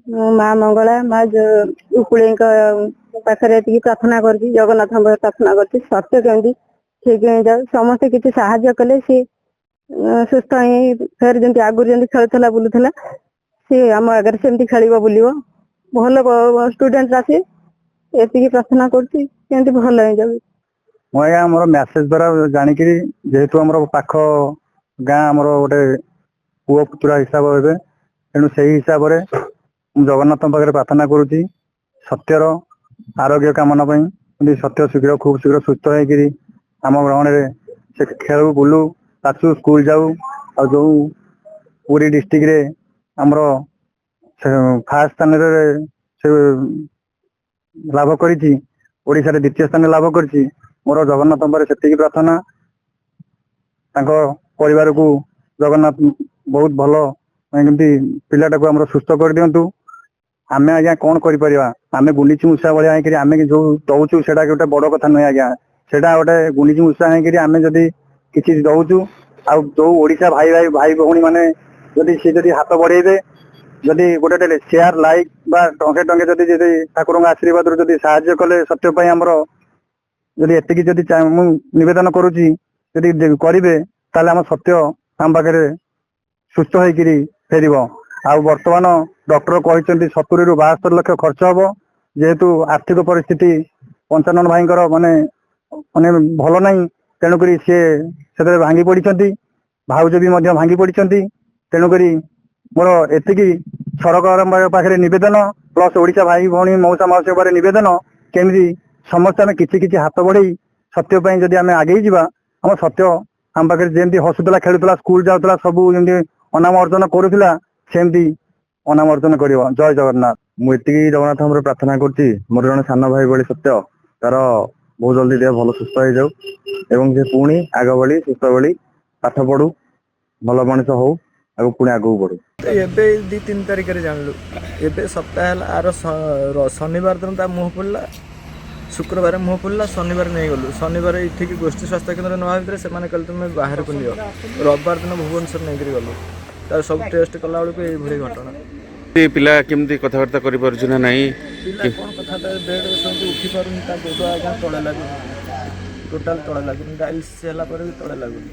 माँ मंगला माँ उकुड़ी पाखे प्रार्थना कर जगन्नाथ प्रार्थना कर सत्य केमती ठीक हो जाऊ समस्ते किसी साहाय्य कले सी सुस्थ ही फेर जमी आगुरी जमी खेलुला बुलूला सी आम आगे सेमती खेल बुल भल स्टूडेंट आसी एति प्रार्थना करती भल हो जाऊ ମୁଁ ଆଜ୍ଞା ଆମର ମେସେଜ ଦ୍ୱାରା ଜାଣିକିରି ଯେହେତୁ ଆମର ପାଖ ଗାଁ ଆମର ଗୋଟେ ପୁଅ ପୁତୁରା ହିସାବ ହେବେ ତେଣୁ ସେଇ ହିସାବରେ ମୁଁ ଜଗନ୍ନାଥଙ୍କ ପାଖରେ ପ୍ରାର୍ଥନା କରୁଛି ସତ୍ୟର ଆରୋଗ୍ୟ କାମନା ପାଇଁ ସତ୍ୟ ଶୀଘ୍ର ଖୁବ ଶୀଘ୍ର ସୁସ୍ଥ ହେଇକିରି ଆମ ଗ୍ରହଣରେ ସେ ଖେଳୁ ବୁଲୁ ଆସୁ ସ୍କୁଲ ଯାଉ ଆଉ ଯୋଉ ପୁରୀ ଡିଷ୍ଟ୍ରିକ୍ଟରେ ଆମର ଫାର୍ଷ୍ଟ ସ୍ଥାନରେ ସେ ଲାଭ କରିଛି ଓଡ଼ିଶାରେ ଦ୍ୱିତୀୟ ସ୍ଥାନ ଲାଭ କରିଛି ମୋର ଜଗନ୍ନାଥ ପରେ ସେତିକି ପ୍ରାର୍ଥନା ତାଙ୍କ ପରିବାରକୁ ଜଗନ୍ନାଥ ବହୁତ ଭଲ କେମିତି ପିଲାଟାକୁ ଆମର ସୁସ୍ଥ କରିଦିଅନ୍ତୁ ଆମେ ଆଜ୍ଞା କଣ କରିପାରିବା ଆମେ ଗୁଣ୍ଡିଚି ମୂଷା ଭଳିଆ ହେଇକିରି ଆମେ ଯୋଉ ଦଉଛୁ ସେଟା ଗୋଟେ ବଡ କଥା ନୁହେଁ ଆଜ୍ଞା ସେଟା ଗୋଟେ ଗୁଣ୍ଡିଚି ମୂଷା ହେଇକିରି ଆମେ ଯଦି କିଛି ଦଉଛୁ ଆଉ ଯୋଉ ଓଡ଼ିଶା ଭାଇ ଭଉଣୀ ମାନେ ଯଦି ହାତ ବଢେଇବେ ଯଦି ଗୋଟେ ସେୟାର ଲାଇକ୍ ବା ଟଙ୍କେ ଯଦି ଠାକୁରଙ୍କ ଆଶୀର୍ବାଦରୁ ଯଦି ସାହାଯ୍ୟ କଲେ ସତ୍ୟ ପାଇଁ ଆମର ଯଦି ଏତିକି ଯଦି ମୁଁ ନିବେଦନ କରୁଛି ଯଦି କରିବେ ତାହେଲେ ଆମ ସତ୍ୟ ଆମ ପାଖରେ ସୁସ୍ଥ ହେଇକିରି ଫେରିବ ଆଉ ବର୍ତ୍ତମାନ ଡକ୍ଟର କହିଛନ୍ତି 70 ରୁ 72 ଲକ୍ଷ ଖର୍ଚ୍ଚ ହବ ଯେହେତୁ ଆର୍ଥିକ ପରିସ୍ଥିତି ପଞ୍ଚାନନ ଭାଇଙ୍କର ମାନେ ଭଲ ନାହିଁ ତେଣୁକରି ସିଏ ସେଥିରେ ଭାଙ୍ଗି ପଡିଛନ୍ତି ଭାଉଜ ବି ମଧ୍ୟ ଭାଙ୍ଗି ପଡିଛନ୍ତି ତେଣୁକରି ମୋର ଏତିକି ସରକାରଙ୍କ ପାଖରେ ନିବେଦନ ପ୍ଲସ ଓଡ଼ିଶା ଭାଇ ଭଉଣୀ ମଉସା ମାଉସୀ ପାଖରେ ନିବେଦନ କେମିତି ସମସ୍ତେ ଆମେ କିଛି କିଛି ହାତ ବଢେଇ ସତ୍ୟ ପାଇଁ ଯଦି ଆମେ ଆଗେଇ ଯିବା ଆମ ସତ୍ୟ ଆମ ପାଖରେ ଯେମିତି ହସୁଥିଲା ଖେଳୁଥିଲା ସ୍କୁଲ ଯାଉଥିଲା ସବୁ ଯେମିତି ଅନାମ ଅର୍ଜନ କରୁଥିଲା ସେମିତି ଅନାମ ଅର୍ଜନ କରିବ ଜୟ ଜଗନ୍ନାଥ। ମୁଁ ଏତିକି ଜଗନ୍ନାଥଙ୍କର ପ୍ରାର୍ଥନା କରୁଛି ମୋର ଜଣେ ସାନ ଭାଇ ଭଳି ସତ୍ୟ ତାର ବହୁତ ଜଲ୍ଦି ଦେହ ଭଲ ସୁସ୍ଥ ହେଇଯାଉ ଏବଂ ସେ ପୁଣି ଆଗ ଭଳି ସୁସ୍ଥ ଭଳି ପାଠ ପଢୁ ଭଲ ମଣିଷ ହଉ ଆଉ ପୁଣି ଆଗକୁ ବଢୁ। ଏବେ 2-3 ତାରିଖରେ ଜାଣିଲୁ ଏବେ ସପ୍ତାହ ହେଲା ଆର ଶନିବାର ଦିନ ତା ମୁହଁ ପଡ଼ିଲା शुक्रवार मुह पुल्ला शनिवार नहीं गलु शनिवार ये गोष्ठी स्वास्थ्य केन्द्र नवा भितर से कहले तुम बाहर को नियो रविवार दिन भुवनेश्वर नहीं गलु तार सब टेस्ट कला बेलू ये घटना पिला केमती कथबार्ता करि पारुछु ना नहीं पिला कौन कथा बेड उठी पारुनी गोड़ आगे तले लगुनि टोटाल तले लगुनि डायलिसिस होला पर भी तले लगुनि।